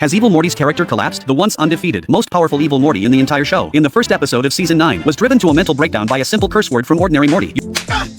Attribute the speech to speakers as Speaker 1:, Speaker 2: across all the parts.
Speaker 1: Has Evil Morty's character collapsed? The once undefeated, most powerful Evil Morty in the entire show, in the first episode of Season 9, was driven to a mental breakdown by a simple curse word from ordinary Morty.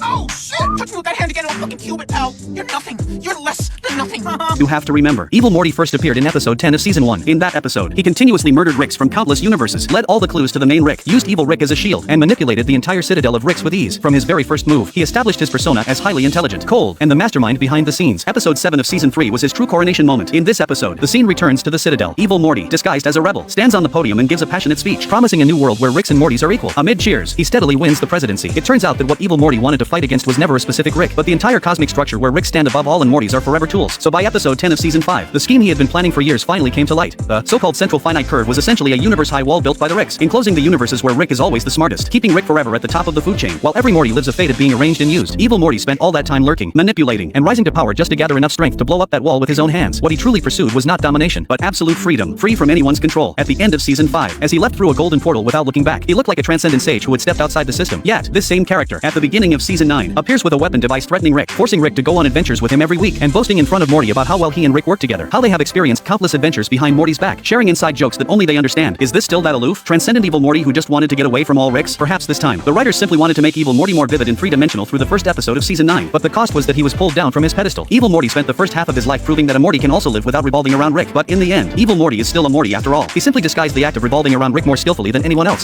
Speaker 2: Oh, shit! Touch me with that hand again, I'll fucking cube it, pal. You're nothing. You're less than nothing.
Speaker 1: You have to remember, Evil Morty first appeared in episode 10 of Season 1. In that episode, he continuously murdered Ricks from countless universes, led all the clues to the main Rick, used Evil Rick as a shield, and manipulated the entire citadel of Ricks with ease. From his very first move, he established his persona as highly intelligent, cold, and the mastermind behind the scenes. Episode 7 of Season 3 was his true coronation moment. In this episode, the scene returns to the citadel. Evil Morty, disguised as a rebel, stands on the podium and gives a passionate speech, promising a new world where Ricks and Mortys are equal. Amid cheers, he steadily wins the presidency. It turns out that what Evil Morty wanted to fight against was never a specific Rick, but the entire cosmic structure where Ricks stand above all and Mortys are forever tools. So by episode 10 of Season 5, the scheme he had been planning for years finally came to light. The so-called central finite curve was essentially a universe-high wall built by the Ricks, enclosing the universes where Rick is always the smartest, keeping Rick forever at the top of the food chain, while every Morty lives a fate of being arranged and used. Evil Morty spent all that time lurking, manipulating, and rising to power just to gather enough strength to blow up that wall with his own hands. What he truly pursued was not domination, but absolute freedom, free from anyone's control. At the end of Season 5, as he left through a golden portal without looking back, he looked like a transcendent sage who had stepped outside the system. Yet, this same character, at the beginning of Season 9, appears with a weapon device threatening Rick, forcing Rick to go on adventures with him every week, and boasting in front of Morty about how well he and Rick work together, how they have experienced countless adventures behind Morty's back, sharing inside jokes that only they understand. Is this still that aloof, transcendent Evil Morty who just wanted to get away from all Ricks? Perhaps this time, the writers simply wanted to make Evil Morty more vivid and three-dimensional through the first episode of Season 9, but the cost was that he was pulled down from his pedestal. Evil Morty spent the first half of his life proving that a Morty can also live without revolving around Rick, but in the end, Evil Morty is still a Morty after all. He simply disguised the act of revolving around Rick more skillfully than anyone else.